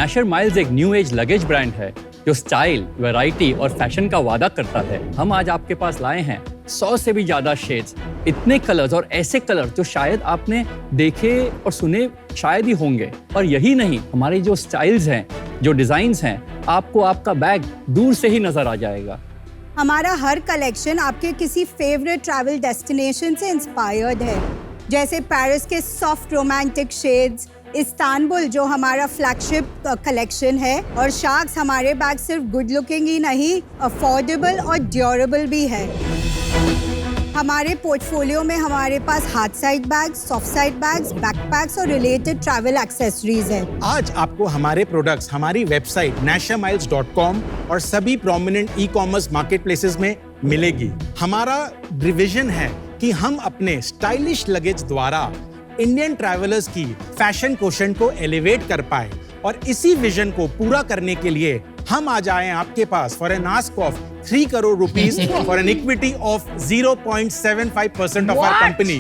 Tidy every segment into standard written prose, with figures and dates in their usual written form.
नैशर miles एक new age luggage brand है जो स्टाइल, वैरायटी और फैशन का वादा करता है। हम आज आपके पास लाए हैं 100 से भी ज्यादा शेड्स, इतने कलर्स और ऐसे कलर जो शायद आपने देखे और सुने शायद ही होंगे। और यही नहीं, हमारे जो स्टाइल्स हैं, जो डिजाइन्स हैं, आपको आपका बैग दूर से ही नजर आ जाएगा। हमारा हर कलेक्शन आपके किसी फेवरेट ट्रैवल डेस्टिनेशन से इंस्पायर्ड है, जैसे पेरिस के सॉफ्ट रोमांटिक शेड्स, इस्तांबुल जो हमारा फ्लैगशिप कलेक्शन है, और शार्क्स हमारे बैग सिर्फ गुड लुकिंग ही नहीं, अफोर्डेबल और ड्यूरेबल भी है। हमारे पोर्टफोलियो में हमारे पास hard side bags, soft side bags, backpacks और रिलेटेड ट्रैवल एक्सेसरीज हैं। आज आपको हमारे प्रोडक्ट्स हमारी वेबसाइट nashermiles.com और सभी प्रोमिनेंट ई-कॉमर्स मार्केटप्लेसेस में मिलेगी। हमारा डिवीजन है कि हम अपने स्टाइलिश लगेज द्वारा इंडियन ट्रैवलर्स की फैशन कोशेंट को एलिवेट कर पाए, और इसी विजन को पूरा करने के लिए हम आज आए हैं आपके पास for an ask of 3 crore rupees for an equity of 0.75% of our company.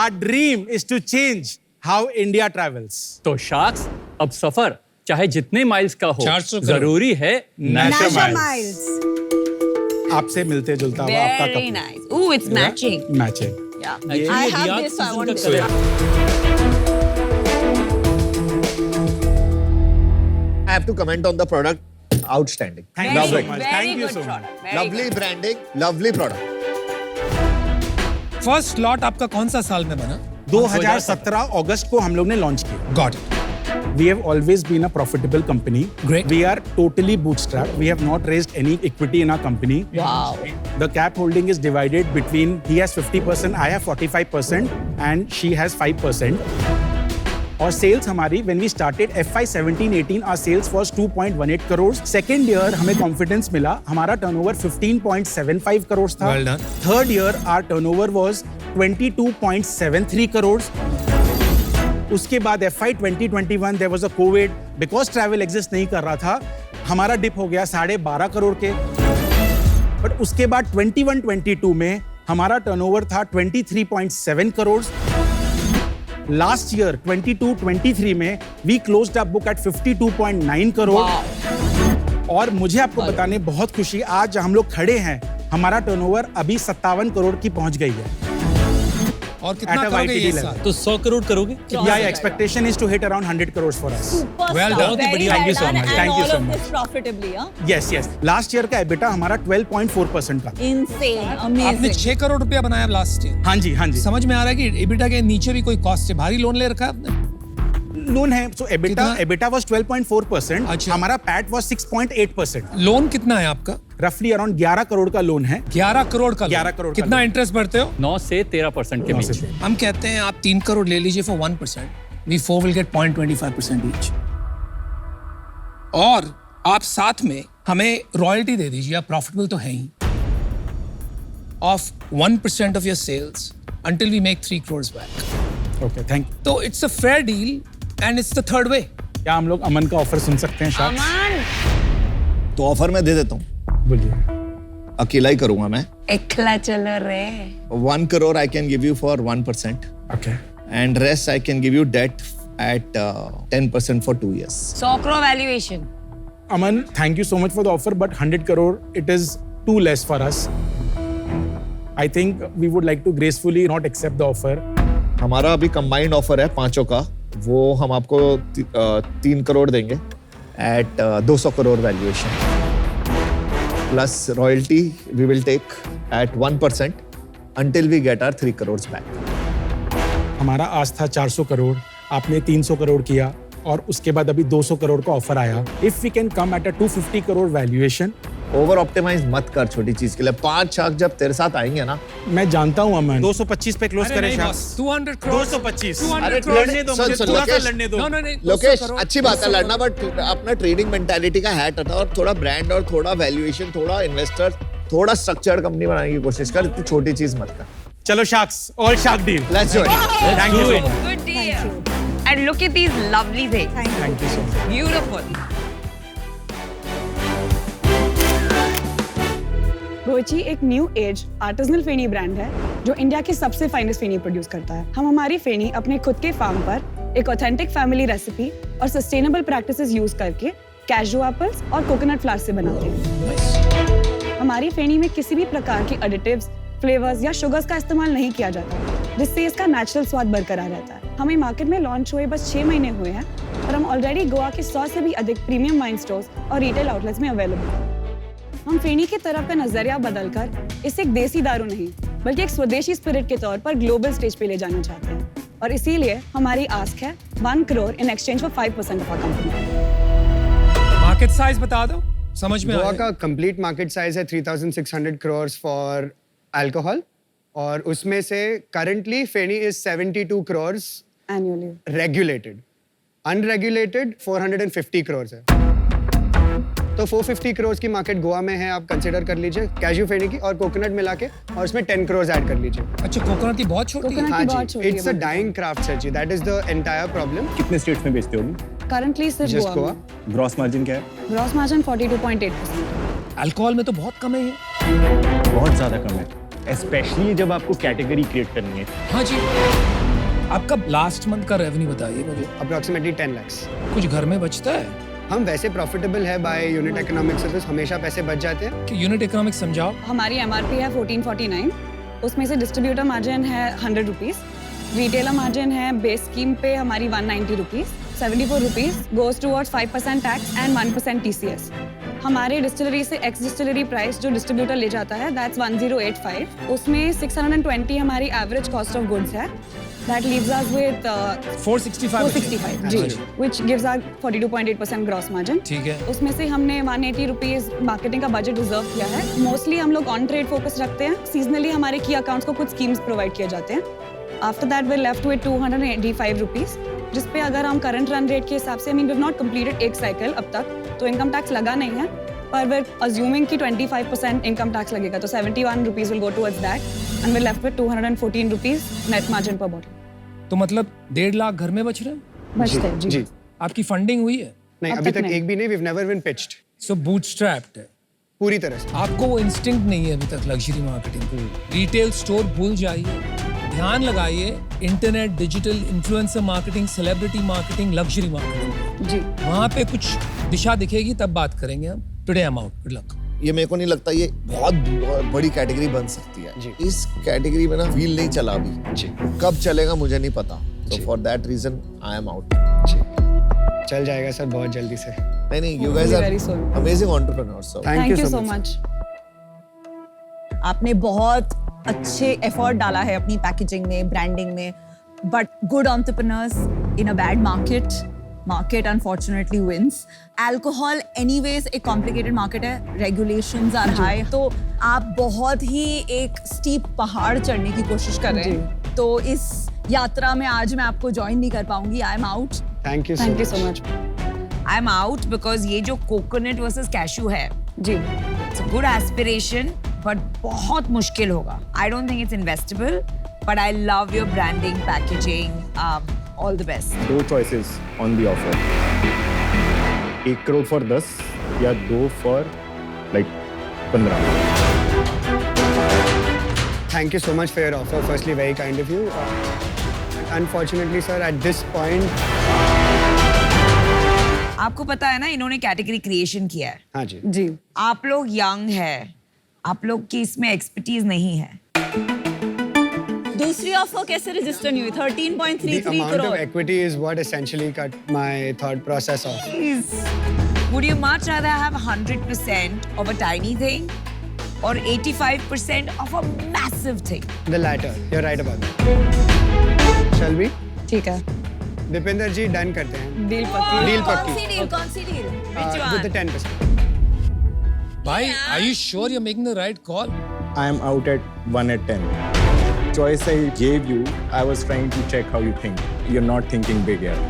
Our dream is to change how India travels. तो शार्क्स, अब सफर चाहे जितने माइल्स का हो, 400 जरूरी है Nasher Nasher Miles. Miles. आपसे मिलते जुलता हुआ आपका Very कपड़ा। nice. Ooh, it's matching. Matching. Yeah. ये I have Riyadh this, so I season want का to colour see. I have to comment on the product. Outstanding. Thank Love you so it. much. Very Thank you good so much. product. Very Lovely good. branding, lovely product. First lot आपका कौन सा साल में बना? 2017 अगस्त को हम लोग ने लॉन्च किया। Got it. We have always been a profitable company. Great. We are totally bootstrapped. We have not raised any equity in our company. Wow. The cap holding is divided between he has 50%, I have 45%, and she has 5%. और sales हमारी when we started FY 17-18 our sales was 2.18 crores. Second year हमें confidence मिला, हमारा turnover 15.75 crores था. Well done. Third year our turnover was 22.73 crores. उसके बाद FY 2021 there was a COVID, because travel exist नहीं कर रहा था, हमारा डिप हो गया 12.5 करोड़ के। बट उसके बाद 21-22 में हमारा टर्नओवर था 23.7 करोड़। लास्ट ईयर 22-23 में we closed up book at 52.9 crore. और मुझे आपको बताने बहुत खुशी, आज हम लोग खड़े हैं, हमारा टर्नओवर अभी 57 करोड़ की पहुंच गई है। और कितना At a करोगे YTD ये level. साल? तो 100 करोड़ करोगे? Yeah, expectation is to hit around 100 crores for us. Well done. Very बढ़िया. well Thank you so done, much. and Thank you all so of much. this profitably, huh? Yes, yes. Last year का EBITDA हमारा 12.4% का। Insane, आपने amazing. 6 crore रुपया बनाया last year. हाँ जी, हाँ जी। समझ में आ रहा है कि एबिटा के नीचे भी कोई कॉस्ट है, भारी लोन ले रखा है आपने? लोन है, so कितना? EBITDA was 12.4%, अच्छा। हमारा PAT was 6.8%। लोन कितना है आपका? रफली अराउंड 11 करोड़ का लोन है। 11 करोड़ का लोन। 11 करोड़ का कितना लोन। इंटरेस्ट भरते हो? 9 से 13% के 9 बीच। से हम कहते हैं आप 3 करोड़ ले लीजिए for 1%. We 4 will get 0.25% each. और आप साथ में हमें रॉयल्टी दे दीजिए, आप प्रॉफिटेबल तो हैं ही, of 1% of your sales until we make 3 crores back. Okay, thank you. तो it's a fair deal and it's the third way. क्या हम लोग अमन का ऑफर सुन सकते हैं शायद? Aman, तो ऑफर मैं दे देता हूँ, बोलिए। अकेला ही करूंगा मैं। एकला चलो रे. 1 crore I can give you for 1%, okay, and rest I can give you debt at 10% for 2 years. 100 crore valuation. Aman, thank you so much for the offer, but 100 crore it is too less for us. I think we would like to gracefully not accept the offer. हमारा अभी combined offer है पांचों का, वो हम आपको 3 करोड़ देंगे at 200 crore valuation, plus royalty we will take at 1% until we get our 3 crores back. हमारा आज था 400 करोड़, आपने 300 करोड़ किया, और उसके बाद अभी 200 करोड़ का ऑफर आया। If we can come at a 250 crore valuation. Over optimise मत कर छोटी चीज के लिए। 5 शार्क जब तेरे साथ आएंगे ना, मैं जानता हूँ अमन, 225 पे क्लोज करें शायद। 200 crores. 225। 200 अरे crores. लड़ने दो सुन, मुझे, सुन, थोड़ा सा लोकेश। लड़ने दो। No, no, नहीं, 200 लोकेश करोड़, अच्छी बात है 200 लड़ना, बट अपना ट्रेडिंग मेंटालिटी का हैट हटा और थोड़ा ब्रांड और थोड़ा वैल्यूएशन, थोड़ा इन्वेस्टर, थोड़ा स्ट्रक्चर्ड कंपनी बनाने की कोशिश कर, इतनी छोटी चीज मत कर। चलो sharks, all shark deal. Let's do it. Thank you so much. Good deal. And look at these lovely things. Thank you so much. Beautiful. गोची एक न्यू एज आर्टिजनल फेनी ब्रांड है जो इंडिया की सबसे फाइनेस्ट फेनी प्रोड्यूस करता है। हम हमारी फेनी अपने खुद के फार्म पर एक ऑथेंटिक फैमिली रेसिपी और सस्टेनेबल प्रैक्टिसेस यूज करके कैशू एप्पल्स और कोकोनट फ्लावर से बनाते हैं। हमारी फेनी में किसी भी प्रकार के एडिटिव्स, फ्लेवर्स या शुगर्स का इस्तेमाल नहीं किया जाता, जिससे इसका नेचुरल स्वाद बरकरार रहता है। हमें मार्केट में लॉन्च हुए बस 6 महीने हुए हैं और हम ऑलरेडी गोवा के 100 से भी अधिक प्रीमियम वाइन स्टोर्स और रिटेल आउटलेट्स में अवेलेबल हैं। हम फेनी की तरफ का नजरिया बदलकर इसे एक देसी दारू नहीं बल्कि एक स्वदेशी स्पिरिट के तौर पर ग्लोबल स्टेज पे ले जाना चाहते हैं, और इसीलिए हमारी आस्क है 1 crore in exchange for 5% of our company. Market size बता दो, समझ में गोवा आए। का कंप्लीट मार्केट साइज है 3600 crores फॉर अल्कोहल, और उसमें से currently feni is 72 crores annually regulated. Unregulated 450 crores है, तो 450 crores की मार्केट गोवा में है। आप कंसिडर कर लीजिए कैशू फेनी की और कोकोनट मिला के, और उसमें 10 crores ऐड कर लीजिए। अच्छा, कोकोनट की बहुत छोटी है। कोकोनट हाँ की बहुत जी, छोटी इट्स अ है। Dying craft sir ji, that is the entire problem. कितने स्टेट्स में बेचते होगी? करंटली सिर्फ जस्ट गोवा गोवा। में। ग्रॉस मार्जिन क्या है? Gross margin 42.8%। अल्कोहल में तो बहुत कम है ये। बहुत ज्यादा कम है, स्पेशली जब आपको कैटेगरी क्रिएट करनी है। हाँ जी। आपका लास्ट मंथ का रेवेन्यू बताइए मुझे। Approximately 10 lakhs। कुछ घर में बचता है हम वैसे प्रॉफिटेबल है बाय यूनिट इकोनॉमिक्स, तो हमेशा पैसे बच जाते हैं। कि यूनिट इकोनॉमिक्स समझाओ। हमारी एमआरपी है 1449, उसमें से डिस्ट्रीब्यूटर मार्जिन है 100 रुपीज, रिटेलर मार्जिन है बेस स्कीम पे हमारी 190 rupees, 74 rupees goes towards 5% tax and 1% TCS. हमारे डिस्टिलरी से एक्स डिस्टिलरी प्राइस जो डिस्ट्रीब्यूटर ले जाता है दैट्स 1085, उसमें 620 हमारी एवरेज कॉस्ट ऑफ गुड्स है। That leaves us with 465 जी, which gives us 42.8% gross margin। ठीक है। उसमें से हमने 180 रुपीज मार्केटिंग का बजट रिजर्व किया है। मोस्टली हम लोग ऑन ट्रेड फोकस रखते हैं। सीजनली हमारे की अकाउंट्स को कुछ स्कीम्स प्रोवाइड किए जाते हैं। After that we left with 285 rupees, जिस पे अगर हम करंट रन रेट के हिसाब से, वी हैव नॉट कंप्लीटेड एक साइकिल अब तक, तो इनकम टैक्स लगा नहीं है, पर वे अज्यूमिंग कि 25% इनकम टैक्स लगेगा, तो 71 rupees will go towards that and we left with 214 rupees net margin per bottle. तो मतलब 1.5 लाख घर में बच रहे हैं। बचते हैं जी। आपकी फंडिंग हुई है? नहीं, अब अभी तक तक नहीं। एक भी नहीं। we've never been pitched so bootstrapped है। पूरी तरह से। आपको वो इंस्टिंक्ट नहीं है अभी तक लग्जरी मार्केटिंग। रिटेल स्टोर भूल जाइए, ध्यान लगाइए internet, digital, influencer marketing, celebrity marketing, luxury marketing. जी। वहाँ पे कुछ दिशा दिखेगी तब बात करेंगे हम। Today I am out, good luck. ये मेरे को नहीं लगता ये बहुत बड़ी कैटेगरी बन सकती है। जी। इस कैटेगरी में ना व्हील नहीं चला अभी। जी। कब चलेगा मुझे नहीं पता, तो जी। For that reason I am out. चल जाएगा सर बहुत जल्दी से। नहीं, you guys are Very soon. amazing entrepreneurs. So Thank you so much। आपने बहुत अच्छे एफर्ट डाला है अपनी पैकेजिंग में, ब्रांडिंग में, but good entrepreneurs in a bad market unfortunately wins. Alcohol anyways एक कॉम्प्लिकेटेड मार्केट है, रेगुलेशंस आर हाई, तो आप बहुत ही एक स्टीप पहाड़ चढ़ने की कोशिश कर रहे हैं। तो इस यात्रा में आज मैं आपको ज्वाइन नहीं कर पाऊंगी। I am out. Thank you so much. I am out because ये जो कोकोनट वर्सेस कैशू है, जी। It's a good aspiration but बहुत मुश्किल होगा। I don't think it's investable, but I love your branding, packaging, all the best. 2 choices on the offer. 1 crore for 10 या 2 for like 15. Thank you so much for your offer. Firstly, very kind of you. Unfortunately, sir, at this point, आपको पता है ना इन्होंने category creation किया है। हाँ जी। जी। आप लोग यंग है, आप लोग की इसमें एक्सपर्टीज नहीं है। दूसरी ऑफर कैसे रजिस्टर नहीं हुई? 13.33 The amount of crore. equity is what essentially cut my thought process off. Would you much rather have 100% of a tiny thing or 85% of a massive thing? The latter. You're right about that. Shall we? ठीक है, दीपेंद्र जी done करते हैं। Deal पक्की। Deal कौन पक्की। सी deal? कौन सी deal? With the 10%. भाई, are you sure you're making the right call? I am out at 1 at 10. Choice I gave you, I was trying to check how you think. You're not thinking big yet.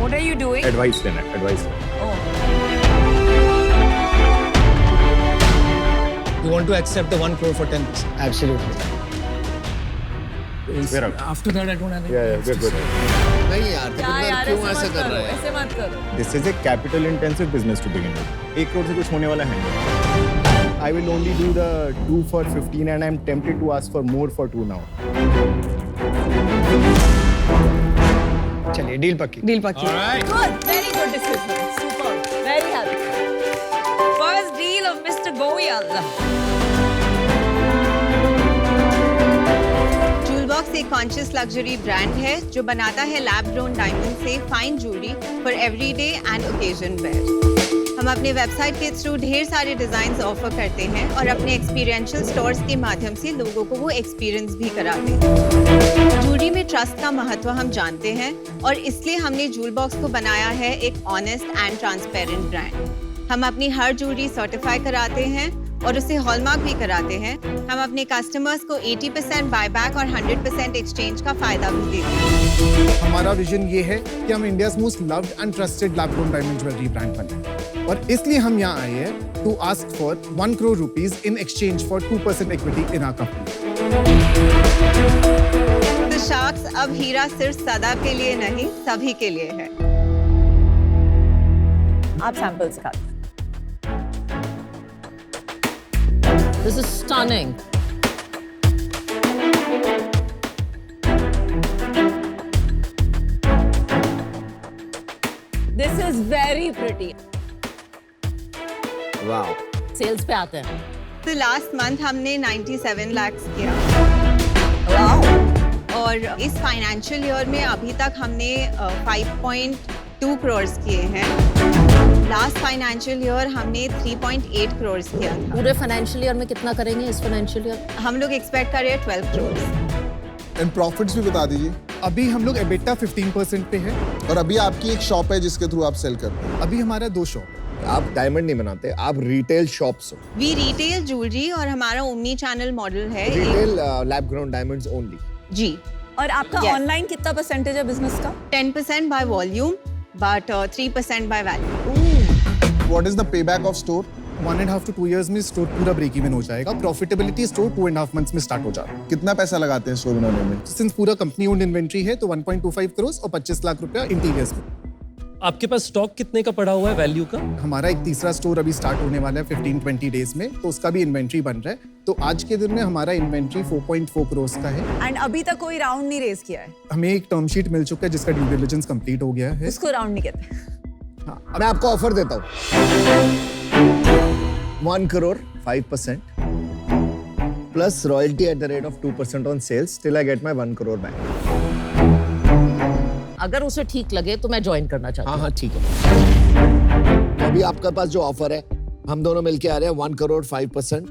What are you doing? Advice लेना, advice लेना. Oh. You want to accept the 1 crore for 10%? Absolutely. We're out. After that, I don't have any. Yeah, we're good. नहीं यार, क्या दीपेंद्र यार, क्यों ऐसे ऐसे मत कर करो, रहे हैं? ऐसे मत करो। This is a capital intensive business to begin with. 1 crore से कुछ होने वाला है नहीं. I will only do the 2 for 15 and I'm tempted to ask for more for 2 now. चलिए डील पक्की। डील पक्की। Good, very good decision. Super, very happy. First deal of Mr. Goyal. Jewelbox एक कॉन्शियस लग्जरी ब्रांड है जो बनाता है lab grown diamond से fine jewellery for everyday and occasion wear. हम अपने वेबसाइट के थ्रू ढेर सारे डिजाइन ऑफर करते हैं और अपने एक्सपीरियंशियल स्टोर्स के माध्यम से लोगों को वो एक्सपीरियंस भी कराते हैं। ज्वेलरी में ट्रस्ट का महत्व हम जानते हैं और इसलिए हमने जूलबॉक्स को बनाया है एक ऑनेस्ट एंड ट्रांसपेरेंट ब्रांड। हम अपनी हर ज्वेलरी सर्टिफाई कराते हैं और उसे हॉलमार्क भी कराते हैं। हम अपने कस्टमर्स को 80% बायबैक और 100% एक्सचेंज का फायदा भी देते हैं। हमारा विजन ये है कि हम India's most loved and trusted lab grown diamond jewellery brand बने और इसलिए हम यहाँ आए हैं to ask for 1 crore rupees in exchange for 2% equity in our company. तो शार्क्स अब हीरा सिर्फ सदा के लिए नहीं सभी के लिए है। आप सैंपल दिखा दो। This is stunning. This is very pretty. Wow. Sales पे आते हैं। तो लास्ट मंथ हमने 97 लाख किया Wow. और इस फाइनेंशियल ईयर में अभी तक हमने 5.2 करोड़ किए हैं। लास्ट फाइनेंशियल ईयर हमने 3.8 करोड़ किया था। पूरे फाइनेंशियल ईयर में कितना करेंगे इस फाइनेंशियल ईयर? हम लोग एक्सपेक्ट कर रहे हैं 12 करोड़। एंड प्रॉफिट्स भी बता दीजिए। अभी हम लोग EBITDA 15% पे है और अभी आपकी एक शॉप है जिसके थ्रू आप सेल करते हैं। अभी हमारा 2 शॉप है। आप डायमंड नहीं बनाते, आप रिटेल शॉप्स हो। वी रिटेल ज्वेलरी और हमारा ओमनी चैनल मॉडल है। Retail lab grown diamonds only. जी। और आपका Yes. ऑनलाइन कितना परसेंटेज है बिजनेस का? 10% by volume but 3% by value. What is the payback of store? 1.5 to 2 years में स्टोर पूरा ब्रेक इवन हो जाएगा। प्रॉफिटेबिलिटी स्टोर 2.5 months में स्टार्ट हो जाता है। कितना पैसा लगाते हैं स्टोर बनाने में? सिंस पूरा कंपनी ओन्ड इन्वेंट्री है तो 1.25 crores और 25 लाख रुपया इंटीरियर्स में। आपके पास स्टॉक कितने का पड़ा हुआ है वैल्यू का? हमारा एक तीसरा स्टोर अभी स्टार्ट होने वाला है 15-20 डेज में, तो उसका भी इन्वेंट्री बन रहा है। तो आज के दिन में हमारा इन्वेंट्री 4.4 crores का है। एंड अभी तक कोई राउंड नहीं रेज किया है? हमें एक टर्म शीट मिल चुका है जिसका ड्यू डिलिजेंस कंप्लीट हो गया है। उसको राउंड नहीं कहते। मैं आपको ऑफर देता हूँ 1 crore 5% plus royalty at the rate of 2% on sales till I get my 1 crore back. अगर उसे ठीक लगे तो मैं ज्वाइन करना चाहता हूँ। हाँ ठीक है। अभी आपके पास जो ऑफर है हम दोनों मिलके आ रहे हैं 1 crore 5%,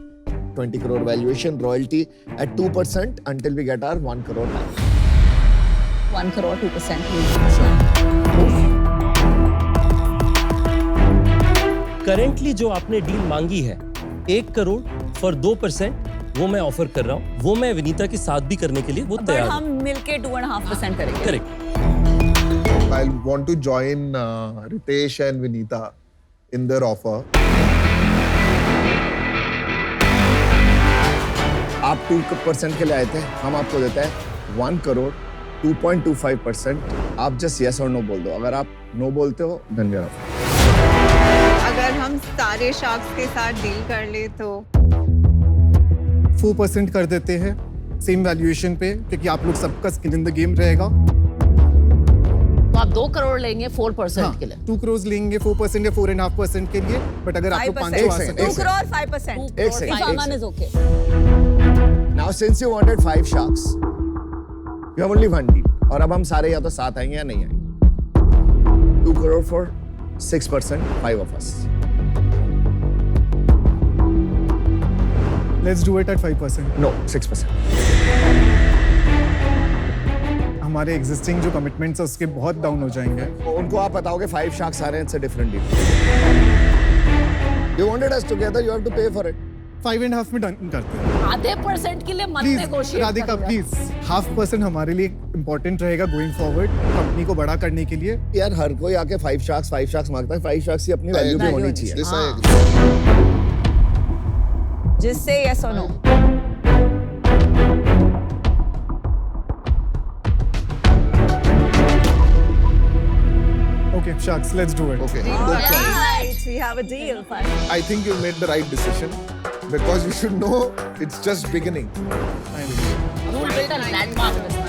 20 crore valuation, royalty at 2% until we get our 1 crore back. 1 crore 2%. Currently जो आपने डील मांगी है 1 करोड़ फॉर 2%, वो मैं ऑफर कर रहा हूँ। वो मैं विनीता के साथ भी करने के लिए वो पर तैयार हम मिलके 2.5% करेंगे। Correct. I want to join Ritesh and Vinita in their offer. आप 2% के लिए आए थे, हम आपको देते हैं 1 crore 2.25%। आप जस्ट यस और नो बोल दो। अगर आप नो बोलते हो then we are off. अगर हम सारे शार्क्स के साथ डील कर ले तो 4% कर देते हैं सेम वैल्यूएशन पे, क्योंकि आप लोग सबका स्किन इन द गेम रहेगा। तो आप 2 करोड़ लेंगे 4% के लिए? 2 crores लेंगे 4% या 4.5% के लिए, बट अगर आप लोग 500 आ सकते 2 crore 5%. एक सेकंड, एक Aman is okay. Now since you wanted 5 sharks, you have only 1 deal. और अब हम सारे या तो साथ आएंगे या नहीं आएंगे। 2 crore for 6%, 5 of us. Let's do it at 5%. No, 6%. हमारे एग्जिस्टिंग जो कमिटमेंट्स है उसके बहुत डाउन हो जाएंगे। उनको आप बताओगे 5 sharks आ रहे हैं, it's a different deal. You wanted us together, you have to pay for it. 5.5 में डन करते हैं। आधे % के लिए मत प्लीज नेगोशिएट राधिका, प्लीज 0.5% हमारे लिए इम्पोर्टेंट रहेगा गोइंग फॉरवर्ड, कंपनी को बड़ा करने के लिए। यार हर कोई आके 5 sharks मांगता है। 5 sharks की अपनी वैल्यू भी होनी चाहिए। This I agree. Just say yes or no. Okay, sharks, let's do it. Okay. All right, we have a deal. Fine. I think you made the right decision. because you should know it's just beginning. You will build a landmark in this